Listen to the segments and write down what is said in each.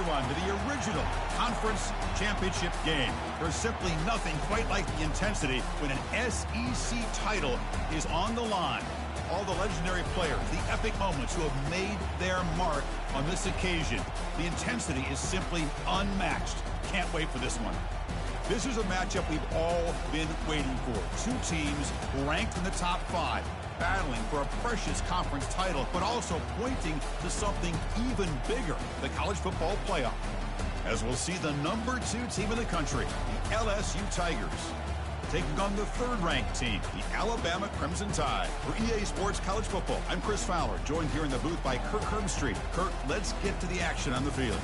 everyone to the original conference championship game. There's simply nothing quite like the intensity when an SEC title is on the line. All the legendary players, the epic moments who have made their mark on this occasion. The intensity is simply unmatched. Can't wait for this one. This is a matchup we've all been waiting for. Two teams ranked in the top 5, battling for a precious conference title, but also pointing to something even bigger, the college football playoff. As we'll see the number 2 team in the country, the LSU Tigers, taking on the 3rd-ranked team, the Alabama Crimson Tide. For EA Sports College Football, I'm Chris Fowler, joined here in the booth by Kirk Herbstreit. Kirk, let's get to the action on the field.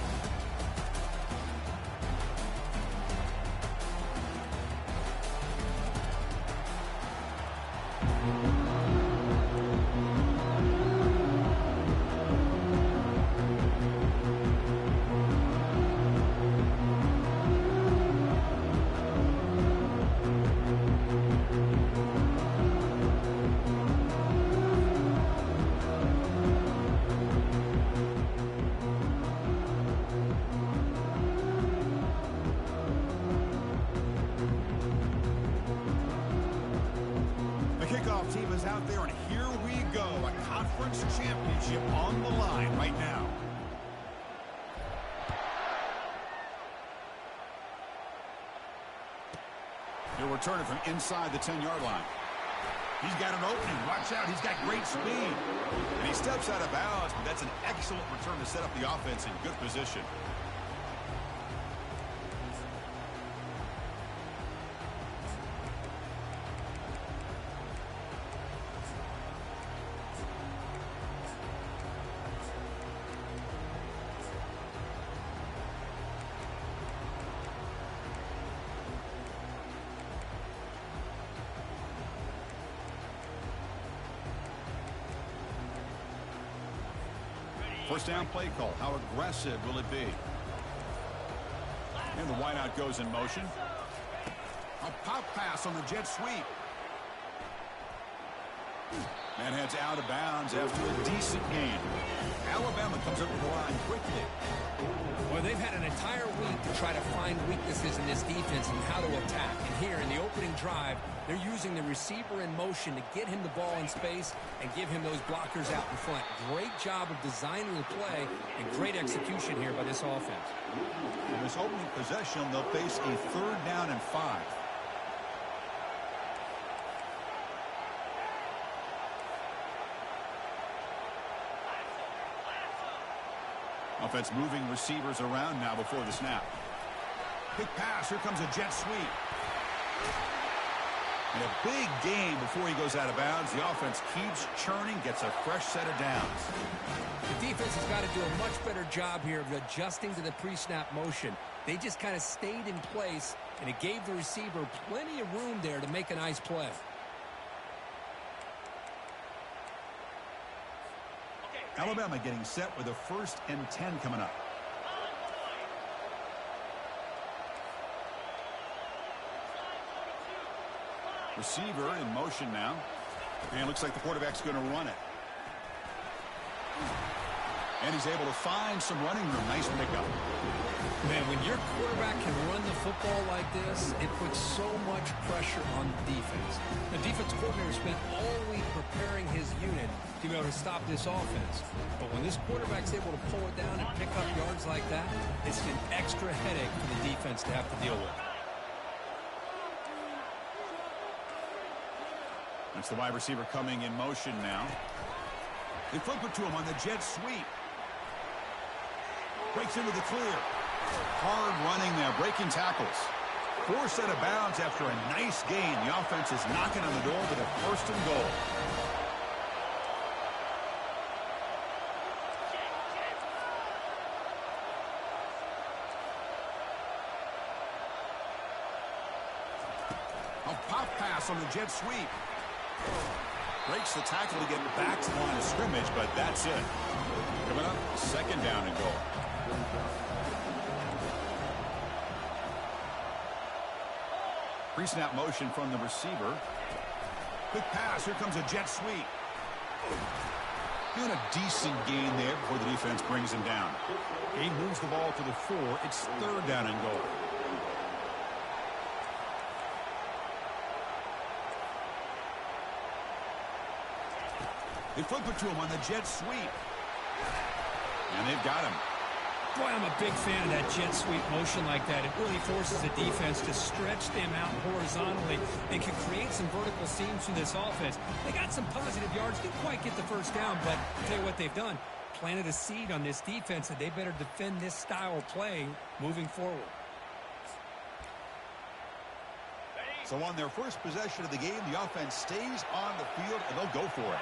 Team is out there, and here we go. A conference championship on the line right now. He'll return it from inside the 10-yard line. He's got an opening. Watch out. He's got great speed. And he steps out of bounds, but that's an excellent return to set up the offense in good position. First down play call. How aggressive will it be? And the wideout goes in motion. A pop pass on the jet sweep. And heads out of bounds after a decent gain. Alabama comes up with the line quickly. Well, they've had an entire week to try to find weaknesses in this defense and how to attack. And here in the opening drive, they're using the receiver in motion to get him the ball in space and give him those blockers out in front. Great job of designing the play and great execution here by this offense. In this opening possession, they'll face a 3rd down and 5. Offense moving receivers around now before the snap. Big pass. Here comes a jet sweep. And a big gain before he goes out of bounds. The offense keeps churning, gets a fresh set of downs. The defense has got to do a much better job here of adjusting to the pre-snap motion. They just kind of stayed in place, and it gave the receiver plenty of room there to make a nice play. Alabama getting set with a 1st and 10 coming up. Receiver in motion now. And it looks like the quarterback's going to run it. And he's able to find some running room. Nice pickup. Man, when your quarterback can run the football like this, it puts so much pressure on the defense. The defense coordinator spent all week preparing his unit to be able to stop this offense. But when this quarterback's able to pull it down and pick up yards like that, it's an extra headache for the defense to have to deal with. That's the wide receiver coming in motion now. They flip it to him on the jet sweep. Breaks into the clear. Hard running there, breaking tackles. 4 set of bounds after a nice gain. The offense is knocking on the door with a 1st and goal. A pop pass on the jet sweep. Breaks the tackle to get back to the line of scrimmage, but that's it. Coming up, 2nd down and goal. Pre-snap motion from the receiver. Quick pass. Here comes a jet sweep. Doing a decent gain there before the defense brings him down. He moves the ball to the 4. It's 3rd down and goal. They flip it to him on the jet sweep. And they've got him. Boy, I'm a big fan of that jet sweep motion like that. It really forces the defense to stretch them out horizontally and can create some vertical seams through this offense. They got some positive yards. Didn't quite get the first down, but I'll tell you what they've done. Planted a seed on this defense that they better defend this style of play moving forward. So on their first possession of the game, the offense stays on the field, and they'll go for it.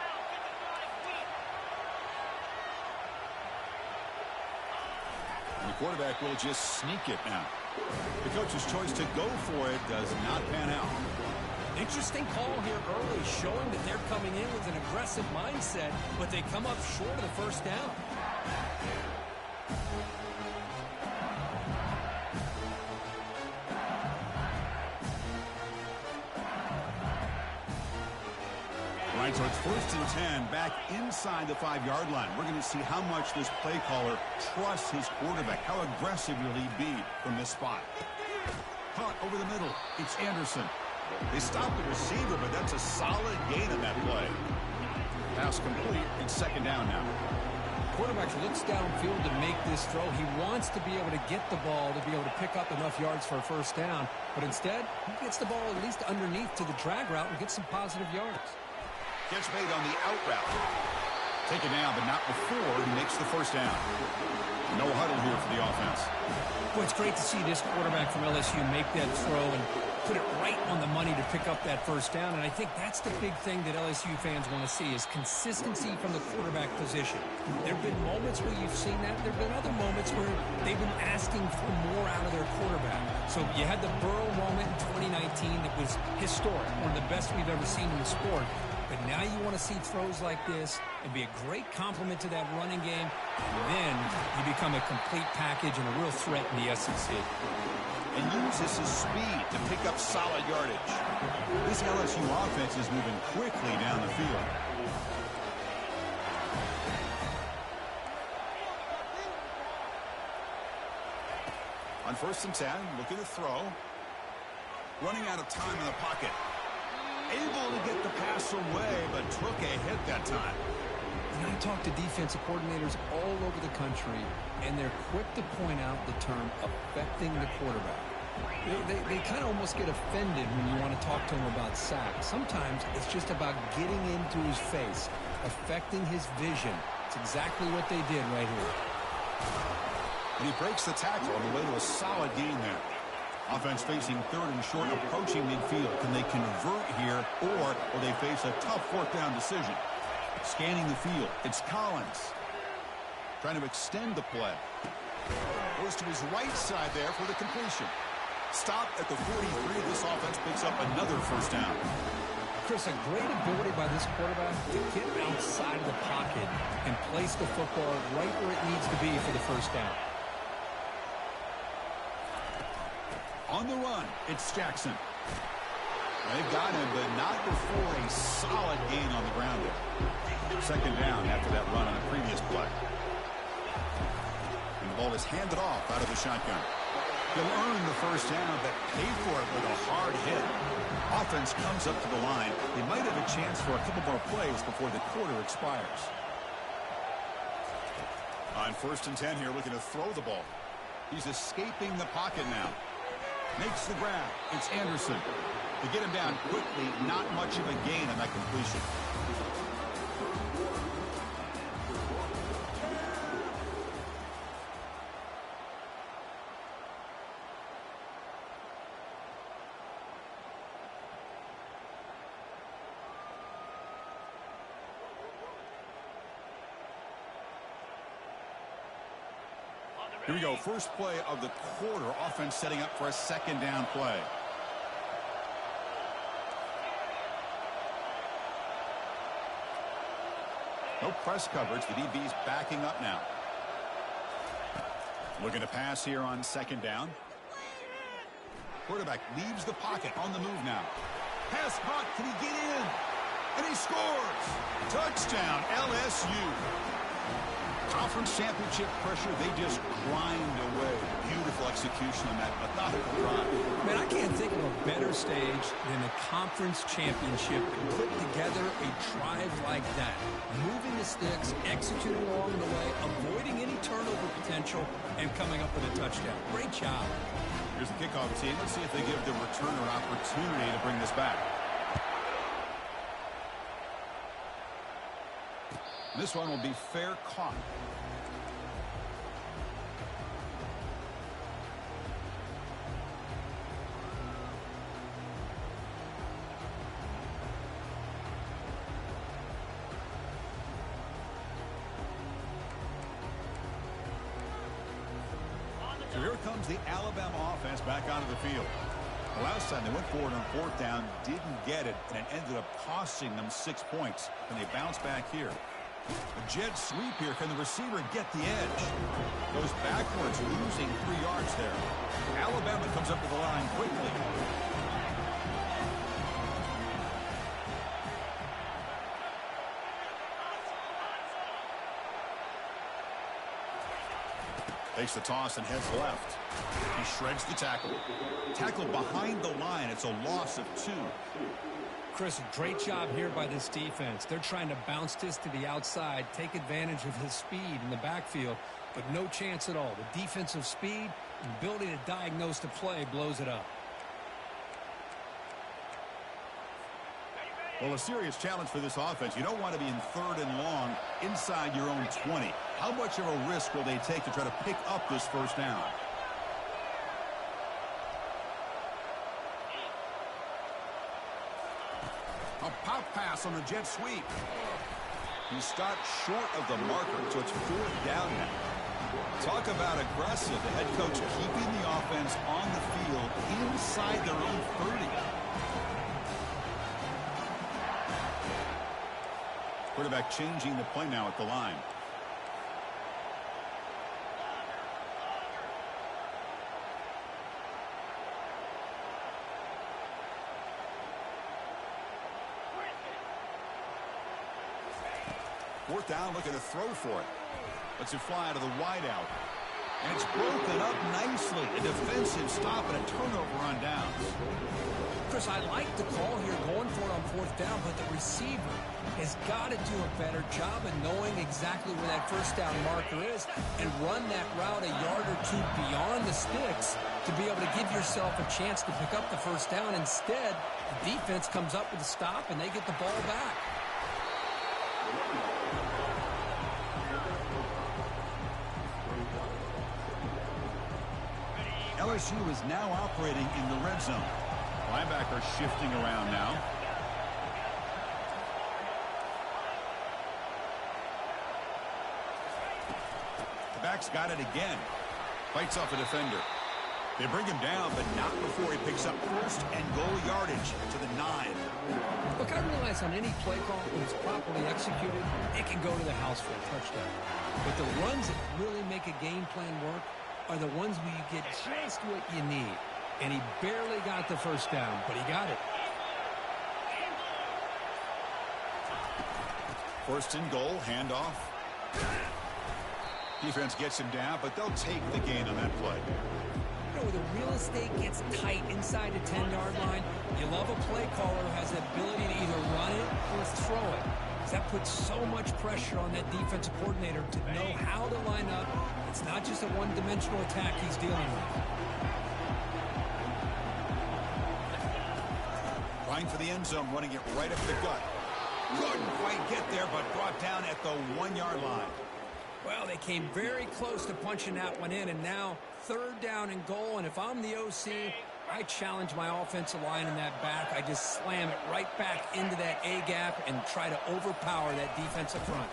The quarterback will just sneak it now. The coach's choice to go for it does not pan out. Interesting call here early, showing that they're coming in with an aggressive mindset, but they come up short of the first down. Right, so it's 1st and 10, back inside the 5-yard line. We're going to see how much this play caller trusts his quarterback. How aggressive will he be from this spot? Caught over the middle. It's Anderson. They stopped the receiver, but that's a solid gain in that play. Pass complete. It's 2nd down now. Quarterback looks downfield to make this throw. He wants to be able to get the ball to be able to pick up enough yards for a first down, but instead, he gets the ball at least underneath to the drag route and gets some positive yards. Gets made on the out route. Taken down, but not before he makes the first down. No huddle here for the offense. Boy, it's great to see this quarterback from LSU make that throw and put it right on the money to pick up that first down. And I think that's the big thing that LSU fans want to see is consistency from the quarterback position. There have been moments where you've seen that. There have been other moments where they've been asking for more out of their quarterback. So you had the Burrow moment in 2019 that was historic, one of the best we've ever seen in the sport. But now you want to see throws like this and be a great complement to that running game. And then you become a complete package and a real threat in the SEC. And uses his speed to pick up solid yardage. This LSU offense is moving quickly down the field. On 1st and 10, looking to throw. Running out of time in the pocket. Able to get the pass away, but took a hit that time. And I talk to defensive coordinators all over the country, and they're quick to point out the term affecting the quarterback. They kind of almost get offended when you want to talk to them about sacks. Sometimes it's just about getting into his face, affecting his vision. It's exactly what they did right here. And he breaks the tackle on the way to a solid gain there. Offense facing 3rd and short, approaching midfield. Can they convert here, or will they face a tough 4th down decision? Scanning the field, it's Collins. Trying to extend the play. Goes to his right side there for the completion. Stop at the 43. This offense picks up another first down. Chris, a great ability by this quarterback to get outside of the pocket and place the football right where it needs to be for the first down. On the run, it's Jackson. They've got him, but not before a solid gain on the ground there. 2nd down after that run on the previous play. And the ball is handed off out of the shotgun. He'll earn the first down, but pay for it with a hard hit. Offense comes up to the line. They might have a chance for a couple more plays before the quarter expires. On 1st and 10 here, looking to throw the ball. He's escaping the pocket now. Makes the grab. It's Anderson. To get him down quickly, not much of a gain on that completion. Here we go. First play of the quarter. Offense setting up for a 2nd down play. No press coverage. The DB's backing up now. Looking to pass here on 2nd down. Quarterback leaves the pocket on the move now. Pass caught. Can he get in? And he scores! Touchdown, LSU. Conference championship pressure, they just grind away. Beautiful execution on that methodical drive. Man, I can't think of a better stage than a conference championship to put together a drive like that. Moving the sticks, executing along the way, avoiding any turnover potential, and coming up with a touchdown. Great job. Here's the kickoff team. Let's see if they give the returner opportunity to bring this back. This one will be fair caught. So here comes the Alabama offense back onto the field. The last time they went forward on fourth down, didn't get it, and it ended up costing them 6 points. And they bounce back here. A jet sweep here. Can the receiver get the edge? Goes backwards, losing 3 yards there. Alabama comes up to the line quickly. Takes the toss and heads left. He shreds the tackle. Tackle behind the line. It's a loss of 2. Chris, great job here by this defense. They're trying to bounce this to the outside, take advantage of his speed in the backfield, but no chance at all. The defensive speed and ability to diagnose the play blows it up. Well, a serious challenge for this offense. You don't want to be in 3rd and long inside your own 20. How much of a risk will they take to try to pick up this first down? A pop pass on the jet sweep. He stopped short of the marker, so it's 4th down now. Talk about aggressive. The head coach keeping the offense on the field inside their own 30. Quarterback changing the play now at the line. Fourth down, looking to throw for it. Lets it fly to the wideout. And it's broken up nicely. A defensive stop and a turnover on downs. Chris, I like the call here going for it on 4th down, but the receiver has got to do a better job of knowing exactly where that first down marker is and run that route a yard or 2 beyond the sticks to be able to give yourself a chance to pick up the first down. Instead, the defense comes up with a stop and they get the ball back. LSU is now operating in the red zone. Linebacker shifting around now. The back's got it again. Fights off a defender. They bring him down, but not before he picks up 1st and goal yardage to the 9. Look, I realize on any play call, when it's properly executed, it can go to the house for a touchdown. But the runs that really make a game plan work are the ones where you get just what you need. And he barely got the first down, but he got it. 1st and goal, handoff. Defense gets him down, but they'll take the gain on that play. You know, where the real estate gets tight inside the 10-yard line, you love a play caller who has the ability to either run it or throw it. That puts so much pressure on that defensive coordinator to know how to line up. It's not just a one-dimensional attack he's dealing with. Trying for the end zone, running it right up the gut. Couldn't quite get there, but brought down at the 1-yard line. Well, they came very close to punching that one in, and now 3rd down and goal. And if I'm the OC, I challenge my offensive line in that back. I just slam it right back into that A-gap and try to overpower that defensive front.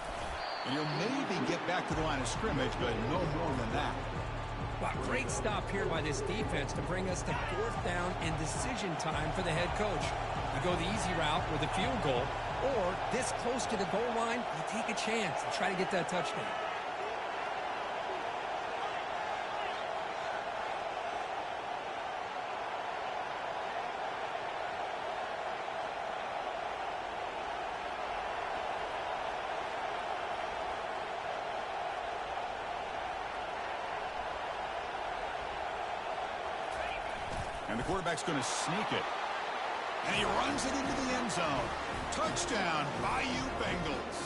And you'll maybe get back to the line of scrimmage, but no more than that. Wow, great stop here by this defense to bring us to 4th down and decision time for the head coach. You go the easy route with a field goal, or this close to the goal line, you take a chance and try to get that touchdown. And the quarterback's going to sneak it. And he runs it into the end zone. Touchdown, Bayou Bengals.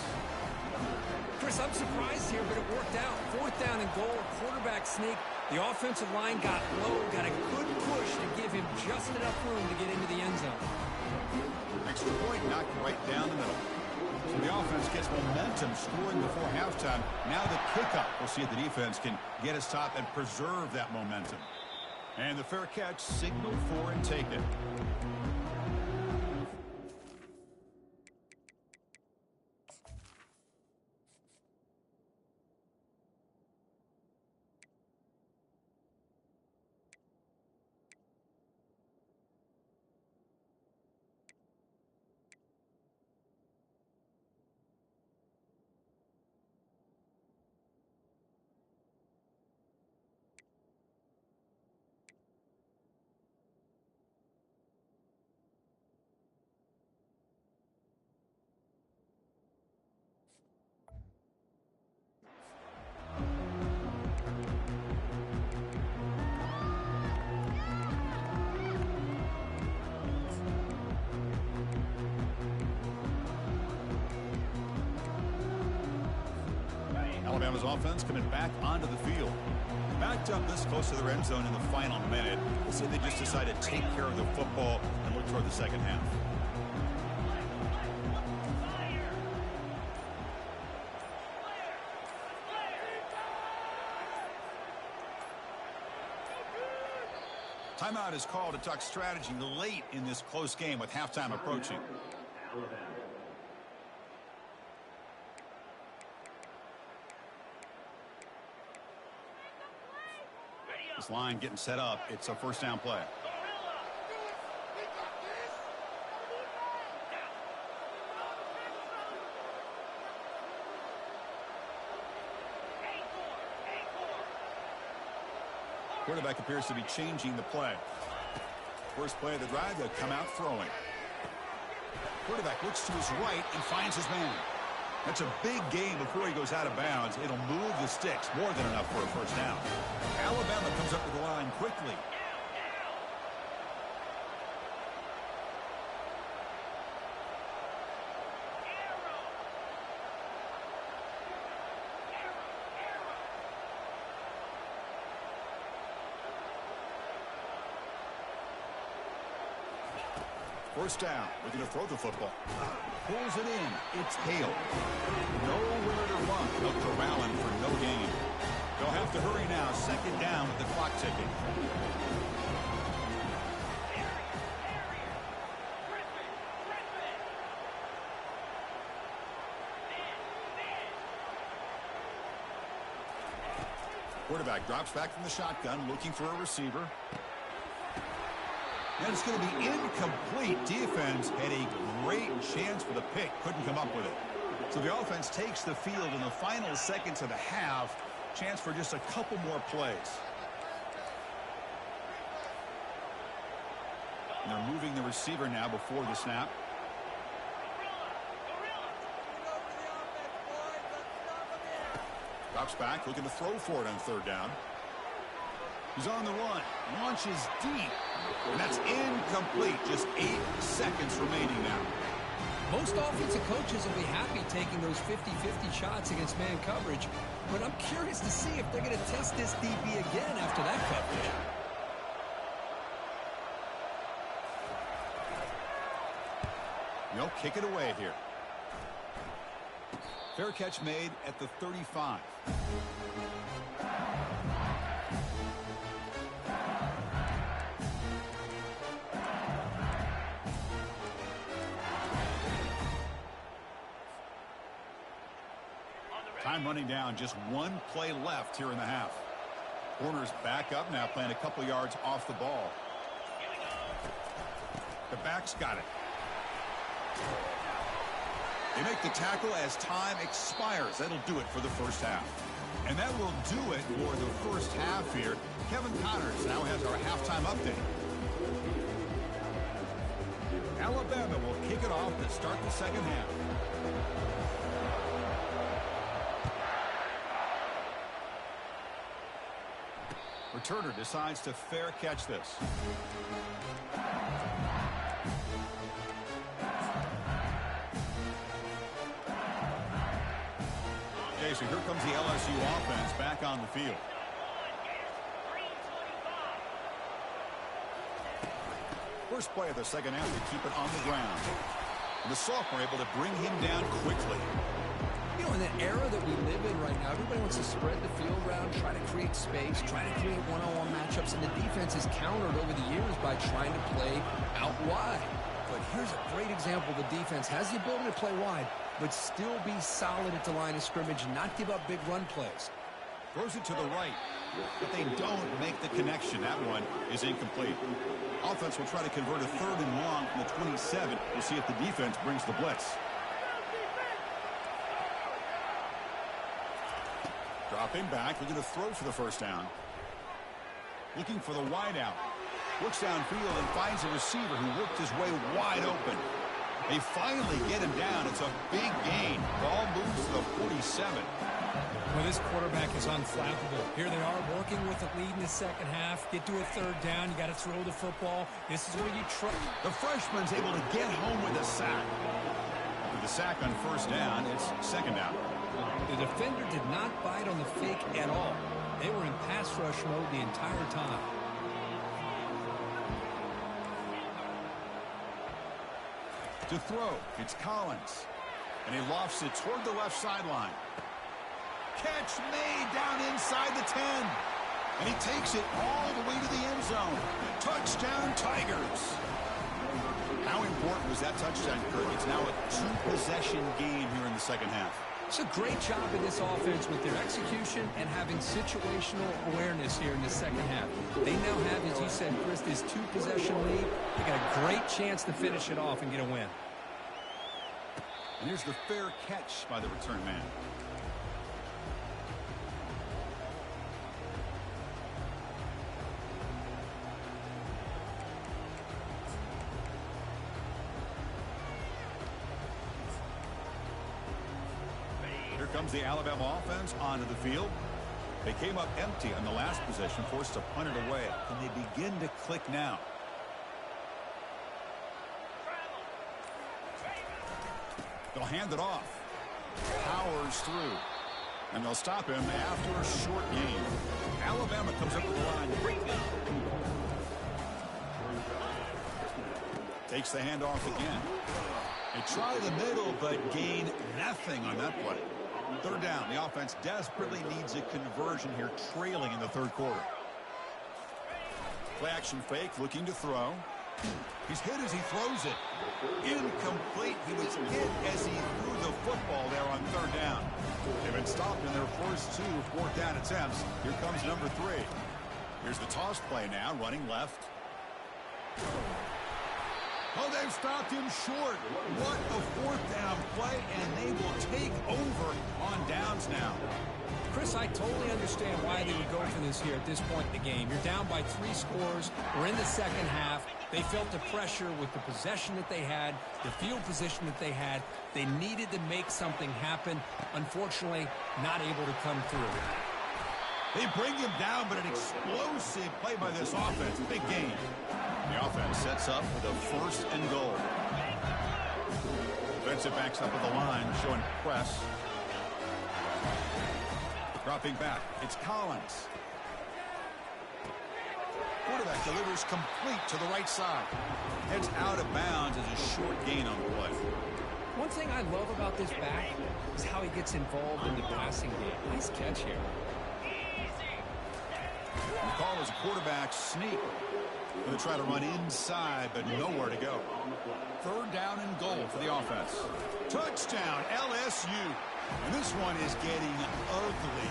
Chris, I'm surprised here, but it worked out. 4th down and goal, quarterback sneak. The offensive line got low, got a good push to give him just enough room to get into the end zone. Extra point knocked right down the middle. So the offense gets momentum scoring before halftime. Now the kickoff. We'll see if the defense can get a stop and preserve that momentum. And the fair catch signaled for and taken. Alabama's offense coming back onto the field. Backed up this close to their end zone in the final minute. We'll see if they just decide to take care of the football and look toward the second half. Timeout is called to talk strategy late in this close game with halftime approaching. This line getting set up. It's a first down play. Quarterback appears to be changing the play. First play of the drive, they'll come out throwing. Quarterback looks to his right and finds his man. That's a big gain before he goes out of bounds. It'll move the sticks, more than enough for a first down. Alabama comes up with the line quickly. First down. We're going to throw the football. Pulls it in. It's Hale. Nowhere to run. No corralling for no gain. They'll have to hurry now. Second down with the clock ticking. Quarterback drops back from the shotgun, looking for a receiver. And it's going to be incomplete. Defense had a great chance for the pick. Couldn't come up with it. So the offense takes the field in the final seconds of the half. Chance for just a couple more plays. And they're moving the receiver now before the snap. Drops back, looking to throw for it on third down. He's on the run. Launches deep. And that's incomplete. Just 8 seconds remaining now. Most offensive coaches will be happy taking those 50-50 shots against man coverage. But I'm curious to see if they're going to test this DB again after that coverage. They'll kick it away here. Fair catch made at the 35. Time running down, just one play left here in the half. Corners back up now, playing a couple yards off the ball. The back's got it. They make the tackle as time expires. That'll do it for the first half. And that will do it for the first half here. Kevin Connors now has our halftime update. Alabama will kick it off to start the second half. Returner decides to fair catch this. Okay, so here comes the LSU offense back on the field. First play of the second half to keep it on the ground. And the sophomore able to bring him down quickly. You know, in the era that we live in right now, everybody wants to spread the field around, try to create space, try to create one-on-one matchups, and the defense is countered over the years by trying to play out wide. But here's a great example. The defense has the ability to play wide, but still be solid at the line of scrimmage, not give up big run plays. Throws it to the right, but they don't make the connection. That one is incomplete. Offense will try to convert a 3rd and long from the 27. We'll see if the defense brings the blitz. Dropping back, looking to throw for the first down. Looking for the wide out. Looks downfield and finds a receiver who worked his way wide open. They finally get him down. It's a big gain. Ball moves to the 47. Well, this quarterback is unflappable. Here they are working with the lead in the second half. Get to a 3rd down. You got to throw the football. This is where you try. The freshman's able to get home with a sack. With the sack on 1st down, it's 2nd down. The defender did not bite on the fake at all. They were in pass rush mode the entire time. To throw, it's Collins. And he lofts it toward the left sideline. Catch made down inside the 10. And he takes it all the way to the end zone. Touchdown, Tigers. How important was that touchdown, Kirk? It's now a 2-possession game here in the second half. It's a great job in this offense with their execution and having situational awareness here in the second half. They now have, as you said, Chris, this 2-possession lead. They got a great chance to finish it off and get a win. And here's the fair catch by the return man. Here comes the Alabama offense onto the field. They came up empty on the last possession, forced to punt it away. Can they begin to click now? They'll hand it off. Powers through. And they'll stop him after a short gain. Alabama comes up with the line. Takes the handoff again. They try the middle, but gain nothing on that play. 3rd down. The offense desperately needs a conversion here, trailing in the 3rd quarter. Play action fake, looking to throw. He's hit as he throws it. Incomplete. He was hit as he threw the football there on 3rd down. They've been stopped in their first 2 4th down attempts. Here comes number 3. Here's the toss play now, running left. Oh, they've stopped him short. What a 4th down play, and they will take over on downs now. Chris, I totally understand why they would go for this here at this point in the game. You're down by 3 scores. We're in the second half. They felt the pressure with the possession that they had, the field position that they had. They needed to make something happen. Unfortunately, not able to come through. They bring him down, but an explosive play by this offense. Big game. The offense sets up with a 1st and goal. Defensive backs up at the line, showing press. Dropping back, it's Collins. Quarterback delivers complete to the right side. Heads out of bounds as a short gain on the play. One thing I love about this back is how he gets involved in the passing game. Nice catch here. The call is a quarterback sneak. Going to try to run inside, but nowhere to go. 3rd down and goal for the offense. Touchdown, LSU. And this one is getting ugly.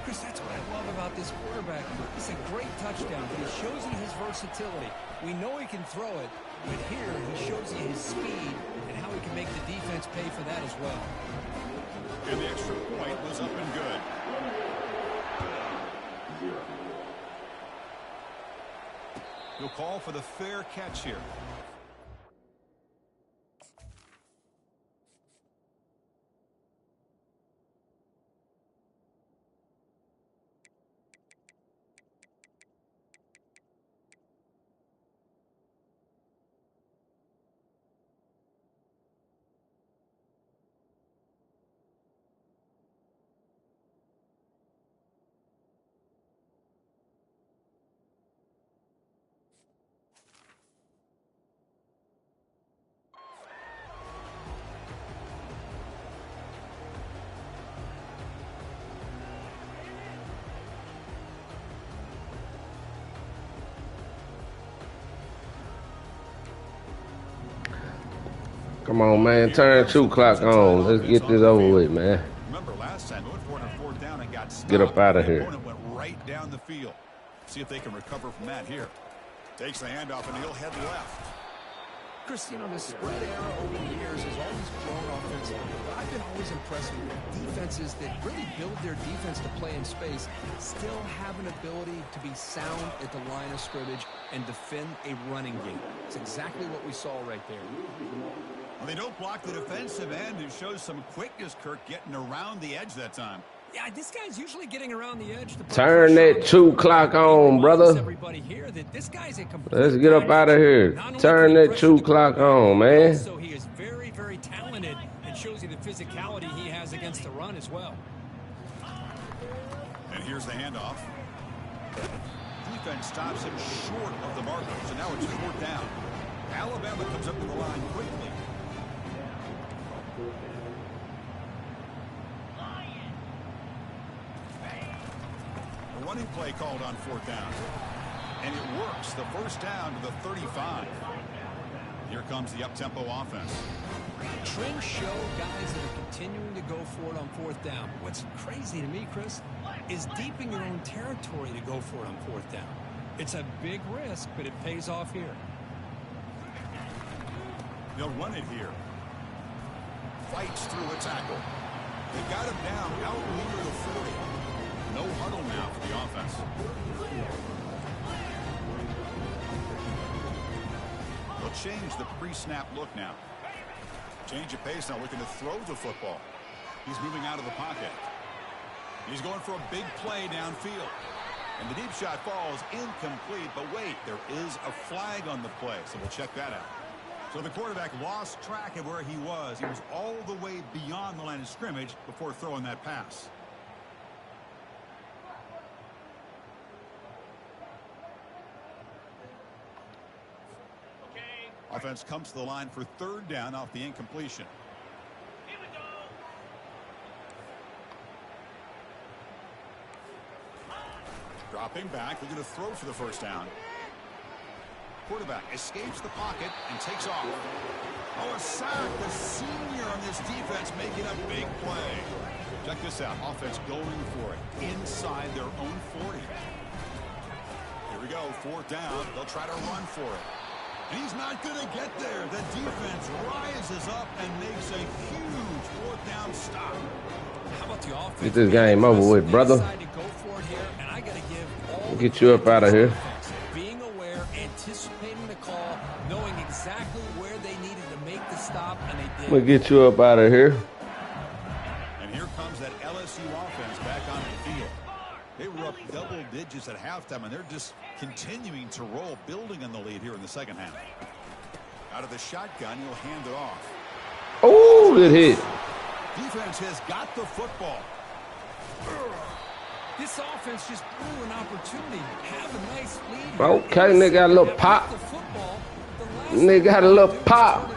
Chris, that's what I love about this quarterback. It's a great touchdown. He shows you his versatility. We know he can throw it, but here he shows you his speed and how he can make the defense pay for that as well. And the extra point was up and good. He'll call for the fair catch here. Come on, man. Turn 2 clock on. Let's get this over with, man. Remember last time, went for it on fourth down and got stopped. Get up out of the here. Opponent went right down the field. See if they can recover from that here. Takes the handoff and he'll head left. Chris, you know, the spread era over the years has always grown offensively, but I've been always impressed with defenses that really build their defense to play in space, still have an ability to be sound at the line of scrimmage and defend a running game. It's exactly what we saw right there. Well, they don't block the defensive end, who shows some quickness, Kirk, getting around the edge that time. Yeah, this guy's usually getting around the edge. Turn that 2 clock on, brother. Everybody here that this guy's a Let's get up out of here. Turn that 2 clock on, man. So he is very, very talented and shows you the physicality he has against the run as well. And here's the handoff. Defense stops him short of the marker, so now it's fourth down. Alabama comes up to the line quickly. Running play called on fourth down. And it works. The first down to the 35. Here comes the up-tempo offense. Trends show guys that are continuing to go for it on fourth down. What's crazy to me, Chris, is deep in your own territory to go for it on fourth down. It's a big risk, but it pays off here. They'll run it here. Fights through a tackle. They got him down out near the 40. No huddle now for the offense. They'll change the pre-snap look now. Change of pace now, looking to throw the football. He's moving out of the pocket. He's going for a big play downfield. And the deep shot falls incomplete. But wait, there is a flag on the play, so we'll check that out. So the quarterback lost track of where he was. He was all the way beyond the line of scrimmage before throwing that pass. Offense comes to the line for third down off the incompletion. Here we go. Dropping back, looking to throw for the first down. Quarterback escapes the pocket and takes off. Oh, a sack. The senior on this defense making a big play. Check this out. Offense going for it inside their own 40. Here we go. Fourth down. They'll try to run for it. And he's not going to get there. The defense rises up and makes a huge fourth down stop. How about the offense? Get this game over with, brother. Get you up out of here. Being aware, anticipating the call, knowing exactly where they needed to make the stop, and they did. I'm going to get you up out of here. And here comes that LSU offense back on the field. They were up double digits at halftime, and they're just continuing to roll, building on the lead here in the second half. Out of the shotgun, he'll hand it off. Oh, good hit. Defense has got the football. This offense just blew an opportunity. Have a nice lead. Okay, they got a little pop. They got a little pop.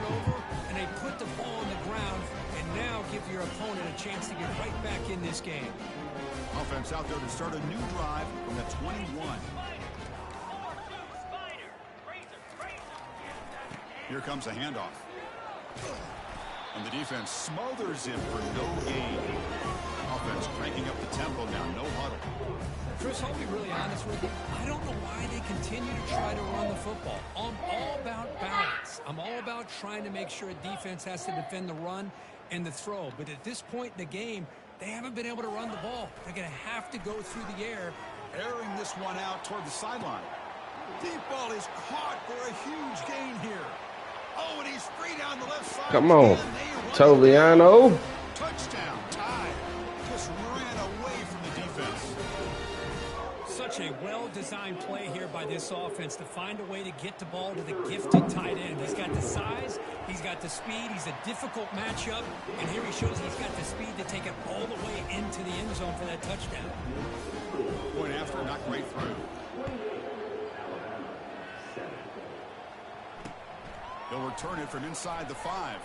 And they put the ball on the ground, and now give your opponent a chance to get right back in this game. Offense out there to start a new drive from the 21. Here comes a handoff. And the defense smothers him for no gain. Offense cranking up the tempo now, no huddle. Chris, I'll be really honest with you. I don't know why they continue to try to run the football. I'm all about balance. I'm all about trying to make sure a defense has to defend the run and the throw. But at this point in the game, they haven't been able to run the ball. They're going to have to go through the air. Airing this one out toward the sideline. Deep ball is caught for a huge gain here. Oh, and he's free down the left side. Come on, Toviano. Touchdown, tie. Just ran away from the defense. Such a well-designed play here by this offense to find a way to get the ball to the gifted tight end. He's got the size, he's got the speed, he's a difficult matchup, and here he shows he's got the speed to take it all the way into the end zone for that touchdown. Point after, knocked right through. They'll return it from inside the 5.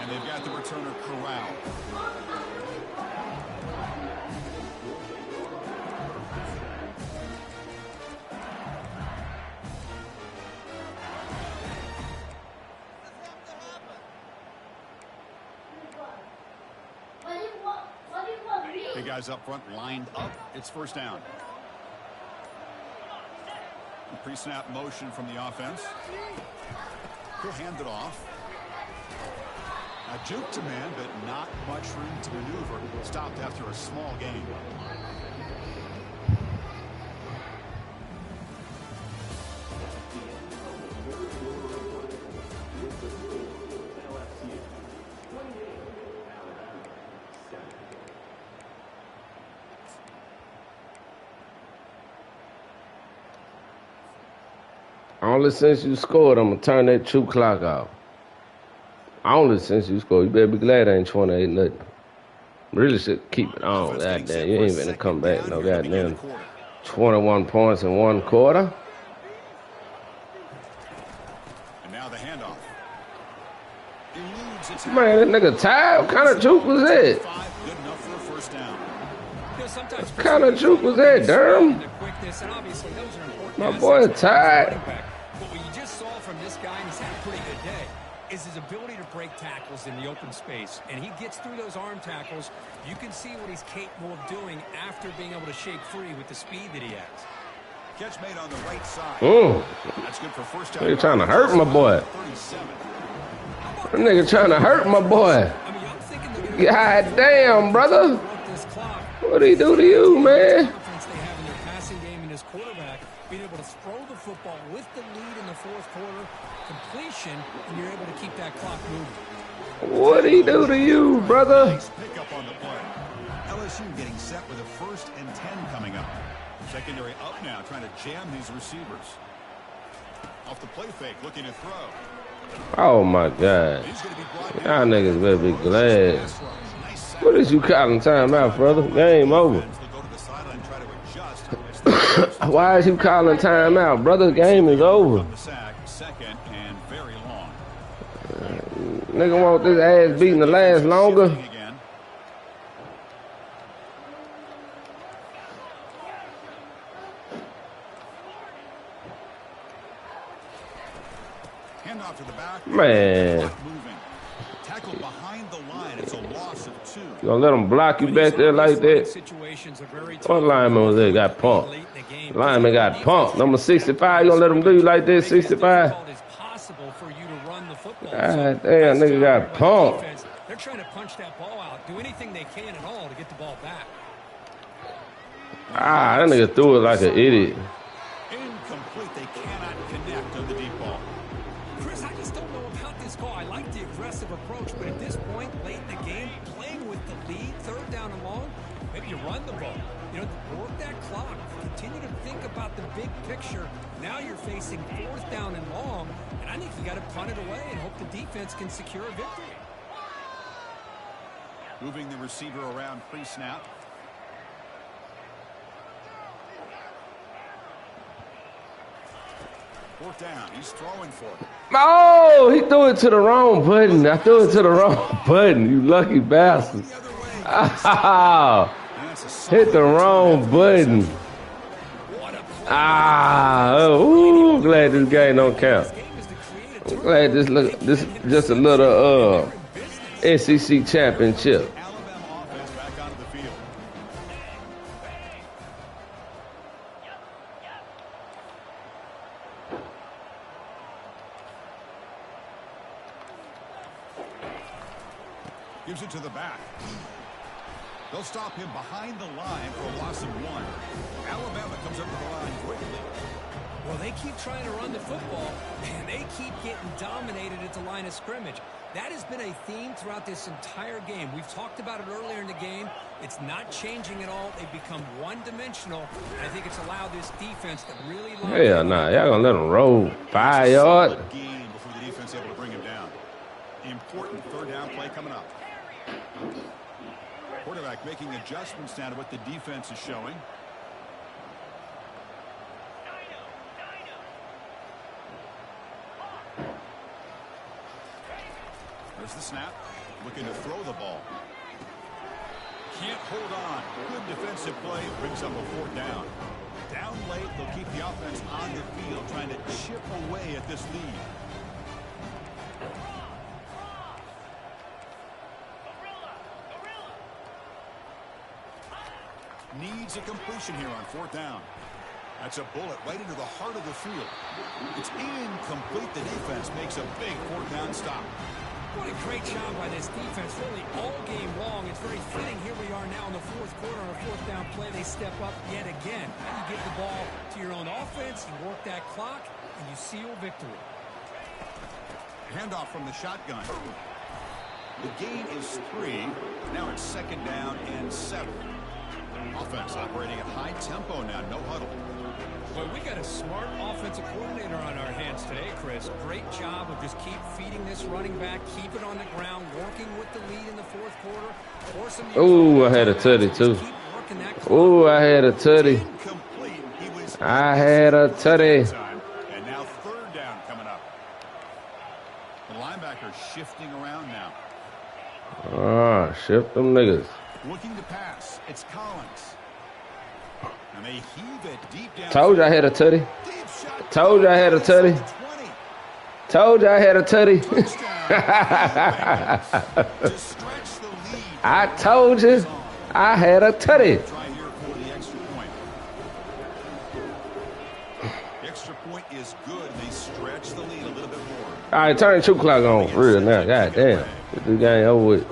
And they've got the returner corralled. guys up front lined up. It's first down. Pre-snap motion from the offense. He'll hand it off. A juke to man, but not much room to maneuver. Stopped after a small gain. Only since you scored, I'm going to turn that 2 clock off. Only since you scored. You better be glad I ain't 28 nothing. Really should keep it on. Goddamn, you ain't going to come back. No goddamn 21 points in 1 quarter. And now the handoff. Man, that nigga tired. What kind of juke was that? Good enough for a first down. What kind of juke was that, Durham? My boy tired. What you just saw from this guy, and he's had a pretty good day, is his ability to break tackles in the open space. And he gets through those arm tackles. You can see what he's capable of doing after being able to shake free with the speed that he has. Catch made on the right side. That's good for first down. You're trying to hurt my boy. That nigga trying to hurt my boy. God damn, brother. What'd he do to you, man? Being able to throw the football with the lead in the fourth quarter, completion, and you're able to keep that clock moving. What'd he do to you, brother? Nice pickup on the play. LSU getting set with a 1st and 10 coming up. Secondary up now, trying to jam these receivers. Off the play fake, looking to throw. Oh my God. Y'all niggas better be glad. What is you calling timeout, brother? Game over. Why is you calling timeout, brother? Game is over. Second and very long. Nigga want this ass beating to last longer. Handoff to the back. Man. Tackle behind the line. It's a loss of 2. You gonna let them block you back there like that? What lineman was there? Got pumped. Lineman got pumped. Number 65, you gonna let him do you like this, 65? God damn, nigga got pumped. They're trying to punch that ball out, do anything they can at all to get the ball back. Ah, that nigga threw it like an idiot. Incomplete. They cannot connect on the deep ball. Chris, I just don't know about this call. I like the aggressive approach, but at this point, late in the game, playing with the lead, 3rd down and long, maybe you run the ball. You know, work that clock. Continue to think about the big picture. Now you're facing 4th down and long, and I think you got to punt it away and hope the defense can secure a victory. Moving the receiver around pre-snap. Fourth down. He's throwing for it. Oh, he threw it to the wrong button. I threw it to the wrong button, you lucky bastard. Oh, hit the wrong button. Ooh, glad this game don't count. I'm glad this just a little SEC championship. Alabama offense back onto the field. Gives it to the back. They'll stop him behind the line for a loss of 1. Alabama comes up to the line quickly. Well, they keep trying to run the football, and they keep getting dominated at the line of scrimmage. That has been a theme throughout this entire game. We've talked about it earlier in the game. It's not changing at all. They've become one-dimensional, and I think it's allowed this defense to really line up. Hell nah, y'all gonna let them roll 5 yards? Game before the defense able to bring him down. Important 3rd down play coming up. Quarterback making adjustments now to what the defense is showing. There's the snap. Looking to throw the ball. Can't hold on. Good defensive play. Brings up a 4th down. Down late, they'll keep the offense on the field, trying to chip away at this lead. needs a completion here on 4th down. That's a bullet right into the heart of the field. It's incomplete. The defense makes a big 4th down stop. What a great job by this defense, really all game long. It's very fitting. Here we are now in the 4th quarter on a 4th down play. They step up yet again. Now you get the ball to your own offense, you work that clock, and you seal victory. Handoff from the shotgun. The gain is 3. Now it's 2nd down and 7. Offense operating at high tempo now, no huddle. Well, we got a smart offensive coordinator on our hands today, Chris. Great job of just keep feeding this running back, keep it on the ground, working with the lead in the 4th quarter. Ooh, I had a tutty too. Ooh, I had a tutty. I had a tutty. And now 3rd down coming up. The linebacker shifting around now. Ah, shift them niggas. Looking to pass. It's Collins. And they heave it deep down. Told you I had a tutty. Told you I had a tutty. Told you I had a tutty. I told you I had a tutty. Try here for the extra point. The extra point is good. They stretch the lead a little bit more. All right, turn the 2 clock on for real now. God damn. Get this game over with.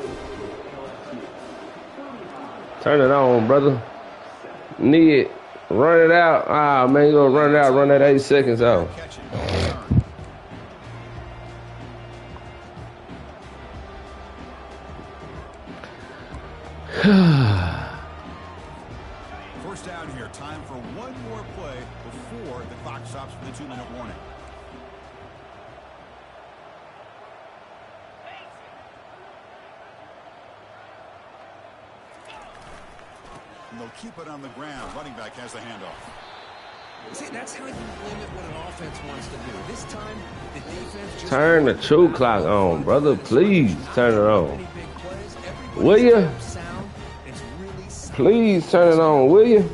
Turn it on, brother. Need it. Run it out. Ah, man, you gonna run it out. Run that 8 seconds out. Catch it. No return. First down here. Time for one more play before the clock stops for the 2-minute warning. And they'll keep it on the ground. Running back has the handoff. See, that's how you limit what an offense wants to do. This time, the defense just Turn the 2 clock on, brother. Please turn it on. Will you? Please turn it on, will you?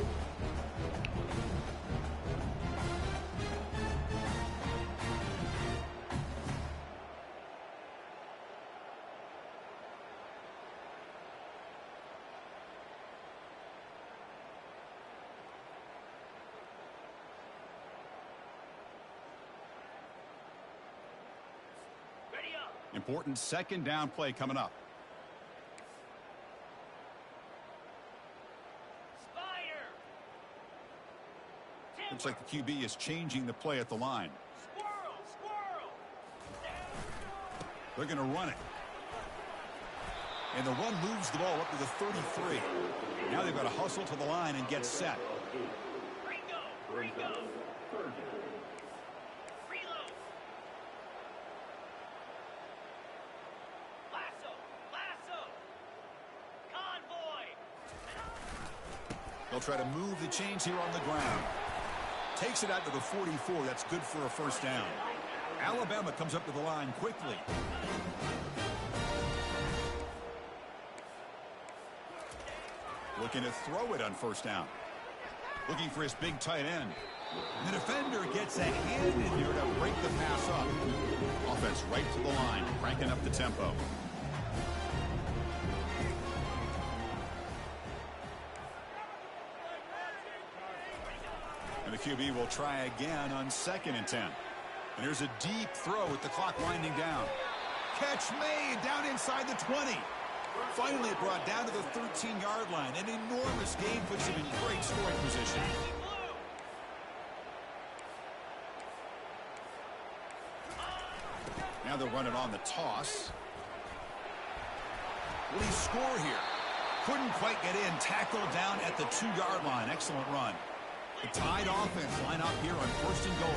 Important 2nd down play coming up. Spider. Looks like the QB is changing the play at the line. Squirrel. They're going to run it. And the run moves the ball up to the 33. Now they've got to hustle to the line and get set. Ringo. Reload. Lasso. Convoy. They'll try to move the chains here on the ground. Takes it out to the 44. That's good for a 1st down. Alabama comes up to the line quickly. Looking to throw it on 1st down. Looking for his big tight end. The defender gets a hand in here to break the pass up. Offense right to the line, cranking up the tempo. And the QB will try again on 2nd and 10. And here's a deep throw with the clock winding down. Catch made down inside the 20. Finally brought down to the 13-yard line. An enormous gain puts him in great scoring position. Now they'll run it on the toss. Will he score here? Couldn't quite get in. Tackled down at the 2-yard line. Excellent run. The Tide offense line up here on 1st and goal.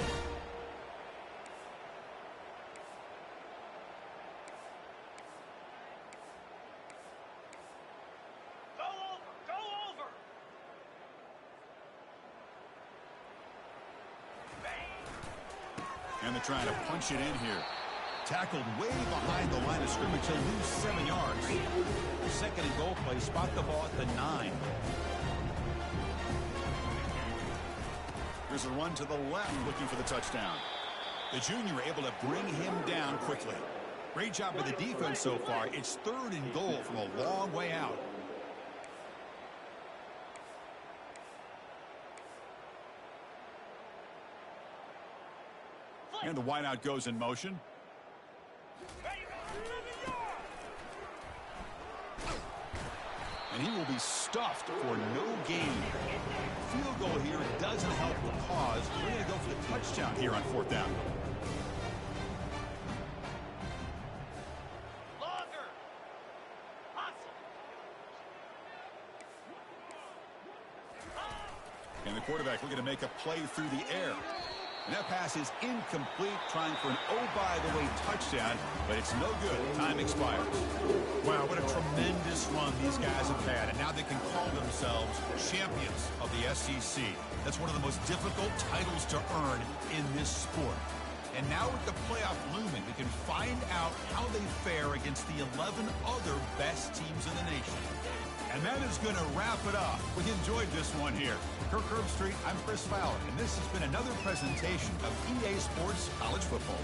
Go over. And they're trying to punch it in here. Tackled way behind the line of scrimmage. He'll lose 7 yards. 2nd and goal play. Spot the ball at the 9. There's a run to the left looking for the touchdown. The junior able to bring him down quickly. Great job by the defense so far. It's 3rd and goal from a long way out. And the wideout goes in motion. And he will be stuffed for no gain. Field goal here doesn't help the cause. We're going to go for the touchdown here on 4th down. Longer. Hustle. And the quarterback looking to make a play through the air. And that pass is incomplete, trying for an oh-by-the-way touchdown, but it's no good. Time expires. Wow, what a tremendous run these guys have had, and now they can call themselves champions of the SEC. That's one of the most difficult titles to earn in this sport. And now with the playoff looming, we can find out how they fare against the 11 other best teams in the nation. And that is going to wrap it up. We enjoyed this one here. Kirk Herbstreit, I'm Chris Fowler, and this has been another presentation of EA Sports College Football.